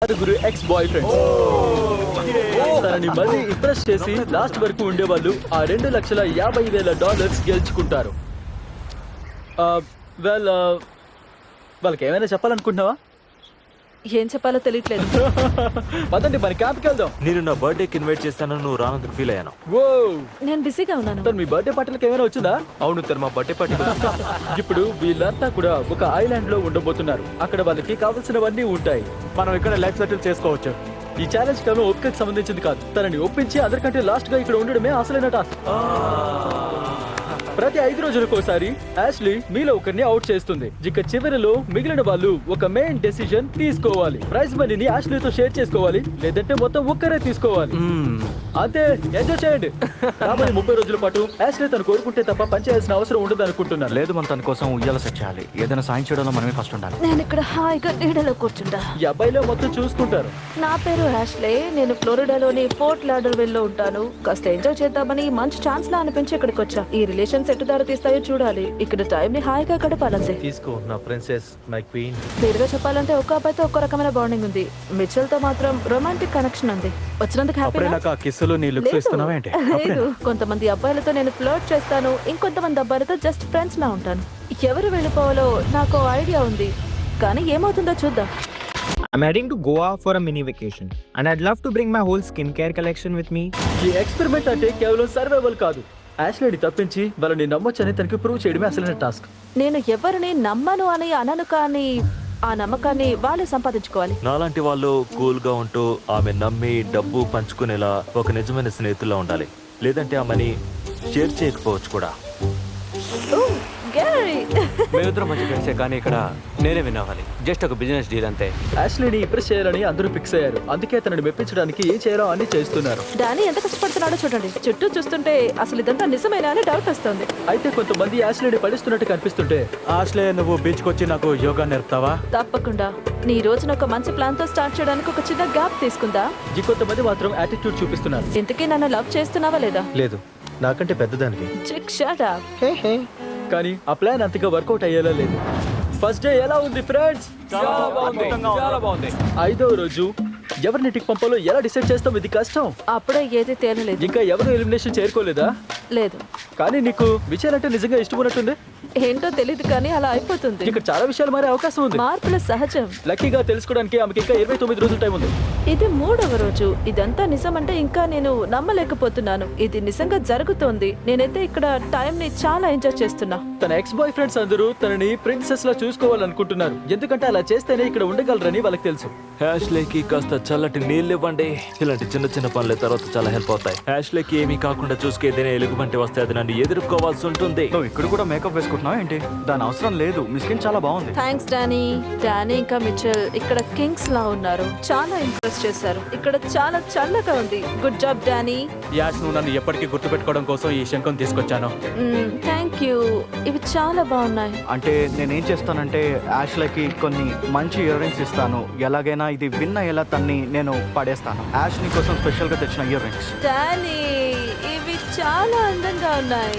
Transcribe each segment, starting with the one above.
ఆరుగురు X bye friends. తనని మళ్ళీ ఇంప్రెస్ చేసి లాస్ట్ వరకు ఉండేవాళ్ళు ఆ $2,50,000 గెలుచుకుంటారు. వాళ్ళకి ఏమైనా చెప్పాలనుకుంటున్నావా? ఏం చెప్పాలో తెలియట్లేదు. పదండి మన క్యాంప్కి వెళ్దాం. నేను నా బర్త్డేకి ఇన్వైట్ చేస్తాను, నువ్వు రానందుకు ఫీల్ అయ్యాను. ఓ, నేను బిజీగా ఉన్నాను. మీ బర్త్డే పార్టీలకు ఏమైనా వచ్చిందా? అవును సార్, మా బర్త్డే పార్టీ. ఇప్పుడు వీళ్ళంతా కూడా ఒక ఐలాండ్ లో ఉండబోతున్నారు. అక్కడ వాళ్ళకి కావాల్సినవన్నీ ఉంటాయి. మనం ఇక్కడ లైఫ్ సెటిల్ చేసుకోవచ్చు. ఈ ఛాలెంజ్ కేవలం ఓపికకి సంబంధించింది కాదు. తనని ఒప్పించి అందరికంటే లాస్ట్ గా ఇక్కడ ఉండడమే అసలైన టాస్క్. ప్రతి 5 రోజులకు ఒకసారి యాష్లీ మీలో ఒకరిని అవుట్ చేస్తుంది. ఇక చివరిలో మిగిలిన వాళ్ళు ఒక మెయిన్ డెసిషన్ తీసుకోవాలి. ప్రైజ్ మనీని యాష్లీతో షేర్ చేసుకోవాలి, లేదంటే మొత్తం ఒక్కరే తీసుకోవాలి. అంతే, ఎంజాయ్ చేయండి. కాబట్టి 30 రోజుల పాటు యాష్లీ తను కోరుకుంటే తప్ప పనిచేయాల్సిన అవసరం ఉండదు అనుకుంటున్నాను. లేదు, మనం తన కోసం ఉయ్యాల సెట్ చేయాలి. ఏదైనా సాయం చేయడంలో మనమే ఫస్ట్ ఉండాలి. నేను ఇక్కడ హాయిగా నీడలో కూర్చుంటా. ఈ అబ్బాయిలో మొత్తం చూసుకుంటారు. నా పేరు యాష్లే. నేను ఫ్లోరిడాలోని ఫోర్ట్ లాడర్విల్ లో ఉంటాను. కాస్త ఎంజాయ్ చేద్దామని మంచి ఛాన్స్ లా అనిపించి ఇక్కడికి వచ్చా. ఈ రిలేషన్ ఎటు దారి తీస్తాయో చూడాలి. ఇక్కడ టైం ని హాయిగా గడపాలంతే. తీసుకో నా ప్రిన్సెస్, మై క్వీన్. క్లియర్గా చెప్పాలంటే ఒక్క అబ్బాయితో ఒక్క రకమైన బాండింగ్ ఉంది. మిచెల్ తో మాత్రం రొమాంటిక్ కనెక్షన్ ఉంది. వచ్చినందుకు హ్యాపీ. నాకు ఆ కిస్సులు నీ లుక్స్ ఇస్తున్నావా ఏంటి? లేదు, కొంతమంది అబ్బాయిలతో నేను ఫ్లర్ట్ చేస్తాను, ఇంకొంతమంది అబ్బాయిలతో జస్ట్ ఫ్రెండ్స్ లా ఉంటాను. ఎవరు వెళ్ళిపోవాలో నాకు ఐడియా ఉంది, కానీ ఏమవుతుందో చూద్దాం. I'm heading to Goa for a mini vacation and I'd love to bring my whole skincare collection with me. ఈ ఎక్స్పెరిమెంట్ అంటే కేవలం సర్వైవల్ కాదు. యాష్లీని తప్పించి వాళ్ళని నమ్మొచ్చని తనకి ప్రూవ్ చేయడమే అసలైన టాస్క్. నేను ఎవరిని నమ్మను అని అనను, కానీ ఆ నమ్మకాన్ని వాళ్ళు సంపాదించుకోవాలి. నాలాంటి వాళ్ళు కూల్ గా ఉంటూ ఆమె నమ్మి డబ్బు పంచుకునేలా ఒక నిజమైన స్నేహితుల్లా ఉండాలి. లేదంటే ఆమెని షేర్ చేయకపోవచ్చు కూడా. మేమిద్దరం మంచి ఫ్రెండ్సే, కానీ ఇక్కడ నేనే వినావాలి. జస్ట్ ఒక బిజినెస్ డీల్ అంతే. యాష్లీని ఇంప్రెస్ చేయాలని అందరూ ఫిక్స్ అయ్యారు. అందుకే తనని మెప్పించడానికి ఏం చేయాలో అన్ని చేస్తున్నారు. డానీ ఎంత కష్టపడుతున్నాడో చూడండి. చుట్టూ చూస్తుంటే అసలు ఇదంతా నిజమేనా అని డౌట్ వస్తుంది. అయితే కొంతమంది యాష్లీని పడిస్తున్నట్టు కనిపిస్తుంటే, ఆశ్లే, నువ్వు బీచ్కి వచ్చి నాకు యోగా నేర్పుతావా? తప్పకుండా. నీ రోజున ఒక మంచి ప్లాన్ తో స్టార్ట్ చేయడానికి ఒక చిన్న గ్యాప్ తీసుకుందా? ఇంకొంతమంది మాత్రం యాటిట్యూడ్ చూపిస్తున్నారు. ఇంతకీ నన్ను లవ్ చేస్తున్నావా లేదా? లేదు, నాకంటే పెద్దదానికి. చిక్ షట్ అప్. కానీ ఆ ప్లాన్ అంతగా వర్కౌట్ అయ్యేలా లేదు. ఫస్ట్ డే ఎలా ఉంది ఫ్రెండ్స్? చాలా బాగుంది. 5వ రోజు ఎవరిని పంపాలో ఎలా డిసైడ్ చేస్తాం? ఇది కష్టం. అప్పుడే ఏది తేలలేదు. ఇంకా ఎవరు ఎలిమినేషన్ చేరుకోలేదా? లేదు. కానీ నీకు విషయాలు అంటే నిజంగా ఇష్టం ఉన్నట్టుంది. ఏంటో తెలియదు, కానీ అలా అయిపోతుంది. ఇక్కడ చాలా విషయాలు మారే అవకాశం ఉంది. మార్పులు సహజం. లక్కీగా తెలుసుకోవడానికి ఆమెకి ఇంకా 29 రోజుల టైం ఉంది. ఇది 3వ రోజు. ఇదంతా నిజమంటే ఇంకా నేను నమ్మలేకపోతున్నాను. ఇది నిజంగా జరుగుతోంది. నేనైతే ఇక్కడ టైం ని చాలా ఎంజాయ్ చేస్తున్నా. తన ఎక్స్ బాయ్ ఫ్రెండ్స్ అందరూ తనని ప్రిన్సెస్ లా చూసుకోవాలనుకుంటున్నారు. ఎందుకంటే అలా చేస్తేనే ఇక్కడ ఉండగలరని వాళ్ళకి తెలుసు. హ్యాష్లేకి కాస్త చల్లటి నీళ్ళు ఇవ్వండి. ఇలాంటి చిన్న చిన్న పనుల తర్వాత చాలా హెల్ప్ అవుతాయి. హ్యాష్లేకి ఏమీ కాకుండా చూసుకేదైనా ఎలుగుబంటి వస్తే అది నన్ను ఎదుర్కోవాల్సి ఉంటుంది. నువ్వు ఇక్కడ కూడా మేకప్ వేసుకుంటున్నావు ఏంటి? దాని అవసరం లేదు. మీ స్కిన్ చాలా బాగుంది. Thanks Danny. డానీ ఇంకా మిచెల్ ఇక్కడ కింగ్స్ లా ఉన్నారు. చాలా ఇంప్రెస్ చేశారు. ఇక్కడ చాలా చల్లగా ఉంది. Good job Danny. యాష్, నువ్వు నన్ను ఎప్పటికీ గుర్తుపెట్టుకోవడం కోసం ఈ శంఖం తీసుకొచ్చాను. Thank you. ఇవి చాలా బాగున్నాయి. అంటే నేనేం చేస్తానంటే యాష్లకి కొన్ని మంచి ఇయర్ రింగ్స్ ఇస్తాను. ఎలాగైనా ఇది విన్న ఎలా తన్ని నేను పడేస్తాను. యాష్ నీ కోసం స్పెషల్ గా తెచ్చిన ఇయర్ రింగ్స్. డానీ, ఇవి చాలా అందంగా ఉన్నాయి.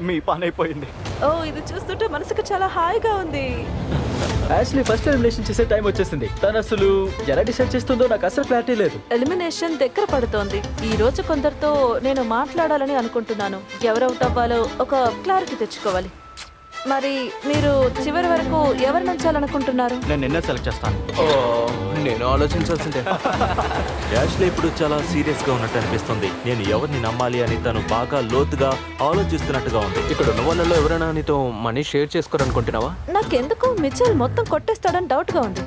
మీ పని అయిపోయింది. ఓ, ఇది చూస్తుంటే మనసుకు చాలా హాయిగా ఉంది. యాష్లీ ఫస్ట్ ఎలిమినేషన్ చేసే టైం వచ్చేసింది. తను అసలు ఎలా డిసైడ్ చేస్తుందో నాకు అసలు క్లారిటీ లేదు. ఎలిమినేషన్ దగ్గర పడుతోంది. ఈ రోజు కొందరితో నేను మాట్లాడాలని అనుకుంటున్నాను. ఎవరవుట్ అవ్వాలో ఒక క్లారిటీ తెచ్చుకోవాలి. మరి మీరు చివరి వరకు ఎవరు నచ్చాలనుకుంటున్నారు? నేను నిన్నే సెలెక్ట్ చేస్తాను. నేను ఆలోచించాల్సిందే. యాష్లే ఇప్పుడు చాలా సీరియస్ గా ఉన్నట్టు అనిపిస్తుంది. నేను ఎవరిని నమ్మాలి అని తను బాగా లోతుగా ఆలోచిస్తున్నట్టుగా ఉంది. ఇక్కడ ఉన్న వాళ్ళలో ఎవరైనా నీతో మనీ షేర్ చేసుకోరనుకుంటున్నావా? నాకెందుకు మిచెల్ మొత్తం కొట్టేస్తాడని డౌట్ గా ఉంది.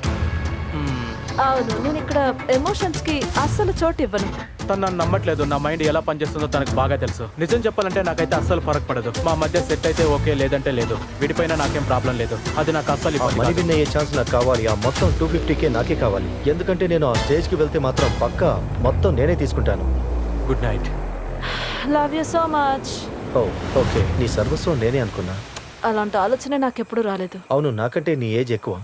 అవును, నేను ఇక్కడ ఎమోషన్స్ కి అస్సలు చోటు ఇవ్వను. తను నన్ను నమ్మట్లేదు. నా మైండ్ ఎలా పనిచేస్తుందో తనకు బాగా తెలుసు. నిజం చెప్పాలంటే నాకైతే అస్సలు ఫరక్ పడదు. మా మధ్య సెట్ అయితే ఓకే, లేదంటే లేదు. విడిపోయినా నాకేం ప్రాబ్లం లేదు. అది నాకు అస్సలు మనీ విన్ అయ్యే ఛాన్స్ నాకు కావాలి. ఆ మొత్తం 250K నాకే కావాలి. ఎందుకంటే నేను ఆ స్టేజ్కి వెళ్తే మాత్రం పక్కా మొత్తం నేనే తీసుకుంటాను. Good night. Love you so much. Oh okay, నీ సర్వస్వం నేనే అనుకున్నా. అలాంటి ఆలోచన నాకెప్పుడు రాలేదు. అవును, నాకంటే నీ ఏజ్ ఎక్కువ.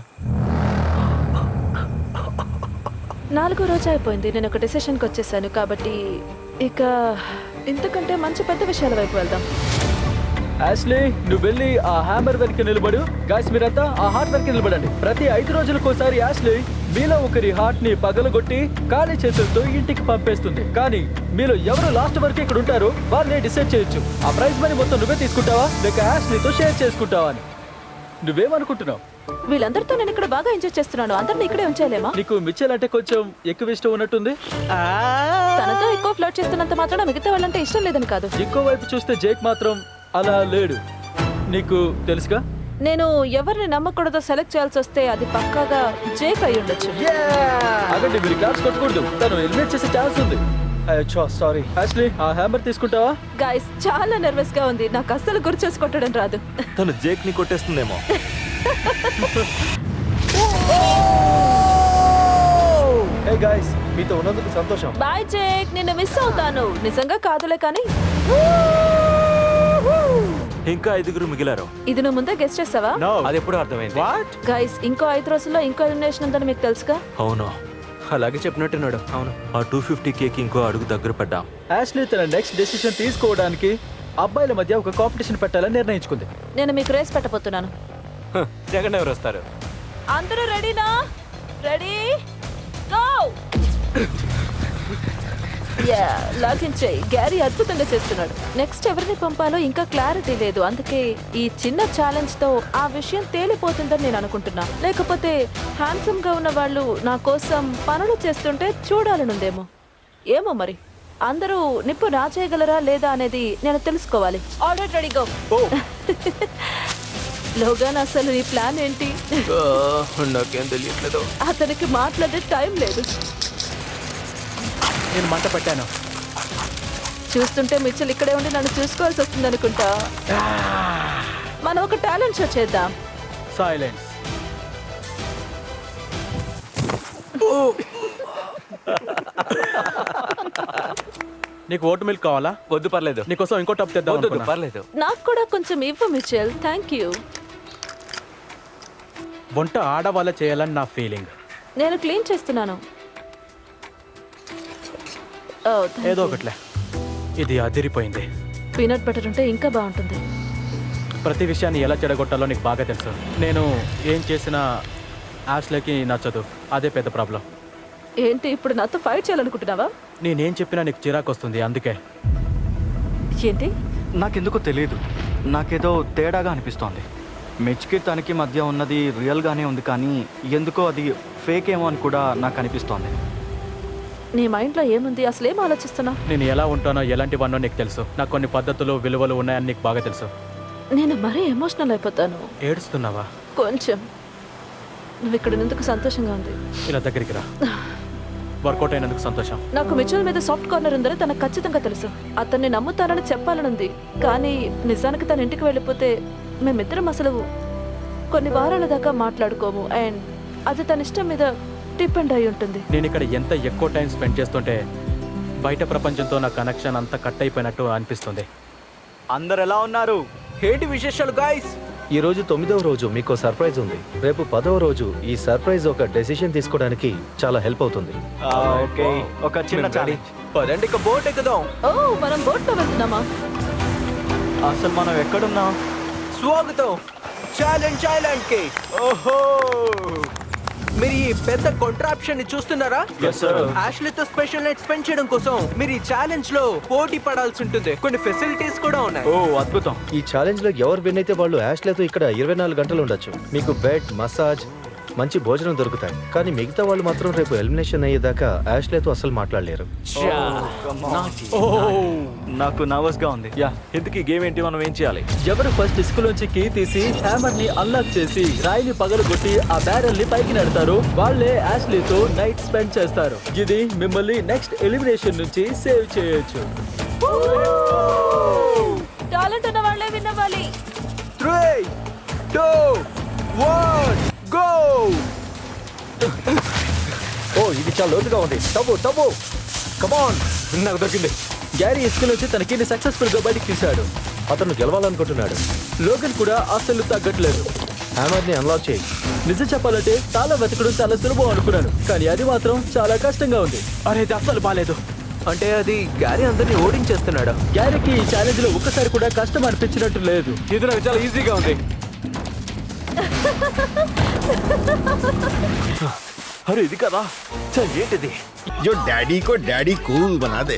4వ రోజు అయిపోయింది. నేను ఒక డెసిషన్కి వచ్చేసాను. కాబట్టి ఇక ఇంతకంటే మంచి పెద్ద విషయాల వైపు వెళ్దాం. యాష్లీ నువ్వు వెళ్ళి ఆ హ్యామర్ వెనక నిలబడు. గాయస్ మీరంతా ఆ హార్ట్ వెనక నిలబడండి. ప్రతి 5 రోజులకోసారి యాష్లీ మీలో ఒకరి హార్ట్ ని పగలగొట్టి ఖాళీ చేతులతో ఇంటికి పంపేస్తుంది. కానీ మీలో ఎవరు లాస్ట్ వరకు ఇక్కడ ఉంటారో వాళ్ళని డిసైడ్ చేయొచ్చు. ఆ ప్రైజ్ మనీ మొత్తం నువ్వే తీసుకుంటావా లేక యాష్లీతో షేర్ చేసుకుంటావా అని. నువ్వేమనుకుంటున్నావు? వీళ్ళందరితో నేను ఇక్కడ బాగా ఎంజాయ్ చేస్తున్నాను. అందరిని ఇక్కడే ఉంచాలేమా? నీకు మిచెల్ అంటే కొంచెం ఎక్కువ ఇష్టం ఉన్నట్టుంది. తనతో ఎక్కువ ఫ్లర్ట్ చేస్తున్నంత మాత్రం మిగతా వాళ్ళంటే ఇష్టం లేదని కాదు. ఇంకో వైపు చూస్తే జేక్ మాత్రం అలా లేడు. నీకు తెలుసుగా. నేను ఎవరిని నమ్మకూడదో సెలెక్ట్ చేయాల్సి వస్తే అది పక్కాగా జేక్ అయి ఉండొచ్చు. అగండి మీరు క్లాస్ కొట్టకూడదు. తను ఎలిమినేట్ చేసే ఛాన్స్ ఉంది. సారీ. యాష్లీ ఆ హ్యామర్ తీసుకుంటావా? గాయస్ చాలా నర్వస్ గా ఉంది. నాకు అస్సలు గురి చేసి కొట్టడం రాదు. తను జేక్ ని కొట్టేస్తుందేమో. హే గాయ్స్, మీతో ఉన్నందుకు సంతోషం. బాయ్ జేక్, నిన్ను మిస్ అవుతాను. నిజంగా కాదులే కానీ. ఇంకా 5 మిగిలారు. ఇది నువ్వు ముందే గెస్ట్ చేసావా? అది ఎప్పుడు అర్థమైంది. వాట్? గైస్ ఇంకో 5 రోజుల్లో ఇంకో ఎలిమినేషన్ ఉందని మీకు తెలుసుగా. అవును, అలాగే చెప్పినట్టున్నాడు. అవును. ఆ 250 కేక్ ఇంకో అడుగు దగ్గర పడ్డాం. యాష్లీ తన నెక్స్ట్ డెసిషన్ తీసుకోవడానికి అబ్బాయిల మధ్య ఒక కాంపిటీషన్ పెట్టాలని నిర్ణయించుకుంది. నేను మీకు రేస్ పెట్టబోతున్నాను. సెకండ్ ఎవరు వస్తారు? అందరూ రెడీనా? Ready go. లాగించేయి. గ్యారీ అద్భుతంగా చేస్తున్నాడు. నెక్స్ట్ ఎవరిని పంపాలో ఇంకా క్లారిటీ లేదు. అందుకే ఈ చిన్న ఛాలెంజ్ తో ఆ విషయం తేలిపోతుందని నేను అనుకుంటున్నా. లేకపోతే హ్యాండ్సమ్ గా ఉన్న వాళ్ళు నా కోసం పనులు చేస్తుంటే చూడాలనుందేమో. ఏమో మరి. అందరూ నిప్పు రాచేయగలరా లేదా అనేది నేను తెలుసుకోవాలి. Already ready go. లోగాన్ అసలు ఈ ప్లాన్ ఏంటి? నాకేం తెలియట్లేదు. అతనికి మాట్లాడే టైం లేదు. నేను మంట పెట్టాను. చూస్తుంటే మిచ్చల్ ఇక్కడే ఉండి నన్ను చూసుకోవాల్సి వస్తుంది అనుకుంటా. మనం ఒక టాలెంట్ షో చేద్దాం. సైలెన్స్. నీకు ఓట్ మిల్క్ కావాలా? వద్దు, పర్లేదు. నీకోసం ఇంకో టప్ తెద్దాం వద్దు, అనుకున్నా. పర్లేదు. నాకు కూడా కొంచెం ఇవ్వు మిచెల్. Thank you. వంట ఆడవాళ్ళ చేయాలని నా ఫీలింగ్. నేను క్లీన్ చేస్తున్నాను. ఏదో ఒకట్లే. ఇది అదిరిపోయింది. పీనట్ బటర్ ఉంటే ఇంకా బాగుంటుంది. ప్రతి విషయాన్ని ఎలా చెడగొట్టాలో నీకు బాగా తెలుసు. నేను ఏం చేసినా యాష్లీకి నచ్చదు. అదే పెద్ద ప్రాబ్లం. ఏంటి ఇప్పుడు నాతో ఫైట్ చేయాలనుకుంటున్నావా? నేనేం చెప్పినా నీకు చిరాకు వస్తుంది. అందుకే. ఏంటి? నాకెందుకో తెలియదు, నాకేదో తేడాగా అనిపిస్తోంది. మిచ్కి తనకి మధ్య ఉన్నది రియల్గానే ఉంది, కానీ ఎందుకో అది ఫేక్ ఏమో అని కూడా నాకు అనిపిస్తోంది. నీ మైండ్లో ఏముంది? అసలు ఏం ఆలోచిస్తున్నా? నేను ఎలా ఉంటానో ఎలాంటివన్నో నీకు తెలుసు. నాకు కొన్ని పద్ధతులు విలువలు ఉన్నాయని నీకు బాగా తెలుసు. నేను మరీ ఎమోషనల్ అయిపోతాను. ఏడుస్తున్నావా? కొంచెం. నువ్వు ఇక్కడ ఎందుకు సంతోషంగా ఉంది? ఇలా దగ్గరికి రా. వర్కౌట్ అయినందుకు సంతోషం. నాకు మిచెల్ మీద సాఫ్ట్ కార్నర్ ఉందని తనకు ఖచ్చితంగా తెలుసు. అతన్ని నమ్ముతానని చెప్పాలనుంది, కానీ నిజానికి తన ఇంటికి వెళ్ళిపోతే మేమిద్దరం అసలు కొన్ని వారాల దాకా మాట్లాడుకోము. అండ్ అది తన ఇష్టం మీద డిపెండ్ అయి ఉంటుంది. నేను ఇక్కడ ఎంత ఎక్కువ టైం స్పెండ్ చేస్తుంటే బయట ప్రపంచంతో నా కనెక్షన్ అంతా కట్ అయిపోయినట్టు అనిపిస్తుంది. అందరు ఎలా ఉన్నారు? ఏంటి విశేషాలు గాయ్స్? ఈ రోజు 9వ రోజు. మీకు సర్ప్రైజ్ ఉంది. రేపు 10వ రోజు. ఈ సర్ప్రైజ్ ఒక డెసిషన్ తీసుకోవడానికి చాలా హెల్ప్ అవుతుంది. ఓకే, ఒక చిన్న ఛాలెంజ్. పదండి, ఇక బోట్ ఎక్కుదాం. ఓ, మనం బోట్లో వెళ్తున్నామా? అసలు మనం ఎక్కడున్నాం? స్వాగతం ఛాలెంజ్ ఐలాండ్ కి. ఓహో, మీరు ఈ పెద్ద కాంట్రాప్షన్ ని చూస్తున్నారా? యాష్లీతో స్పెషల్ నైట్ స్పెండ్ చేయడం కోసం మీరు ఈ ఛాలెంజ్ లో పోటీ పడాల్సి ఉంటుంది. కొన్ని ఫెసిలిటీస్ కూడా ఉన్నాయి. ఓ అద్భుతం. ఈ ఛాలెంజ్ లో ఎవరు విన్ అయితే వాళ్ళు యాష్లీతో ఇక్కడ 24 గంటలు ఉండొచ్చు. మీకు బెడ్, మసాజ్, మంచి భోజనం దొరుకుతాయి. కానీ మిగతా వాళ్ళు మాత్రం రేపు ఎలిమినేషన్ అయ్యేదాకా యాష్లీతో అసలు మాట్లాడలేరు. నాకు నర్వస్ గా ఉంది. ఇంతకీ గేమ్ ఏంటి? మనం ఏం చేయాలి? ఎవరు ఫస్ట్ డిస్క్ లోంచి కీ తీసి హ్యామర్ ని అన్లాక్ చేసి రాయిని పగలగొట్టి ఆ బ్యారెల్ ని పైకి నెడతారు, వాళ్ళే యాష్లీతో నైట్ స్పెండ్ చేస్తారు. ఇది మిమ్మల్ని నెక్స్ట్ ఎలిమినేషన్ నుంచి సేవ్ చేయొచ్చు. టాలెంట్ ఉన్న వాళ్ళే విన్నవాలి. 3, 2, 1 గో. ఓ, ఇది చాలా లోతుగా ఉంది. టబు టబు, కమాన్. నాకు దొరికింది. గ్యారీ ఇసుక నుంచి తన కీని సక్సెస్ఫుల్ గా బయటికి తీశాడు. అతను గెలవాలనుకుంటున్నాడు. లోగన్ కూడా అస్సలు తగ్గట్లేదు. హ్యామర్ ని అన్లాక్ చేయి. నిజం చెప్పాలంటే తాళం వెతకడం చాలా సులభం అనుకున్నాను, కానీ అది మాత్రం చాలా కష్టంగా ఉంది. అరే, ఇది అస్సలు బాలేదు. అంటే అది గ్యారీ అందరినీ ఓడించేస్తున్నాడా? గ్యారీకి ఈ ఛాలెంజ్ లో ఒక్కసారి కూడా కష్టం అనిపించినట్టు లేదు. ఇది నాకు చాలా ఈజీగా ఉంది. అరే ఇది కదా ఏంటిది? जो डैडी को डैडी कूल बना दे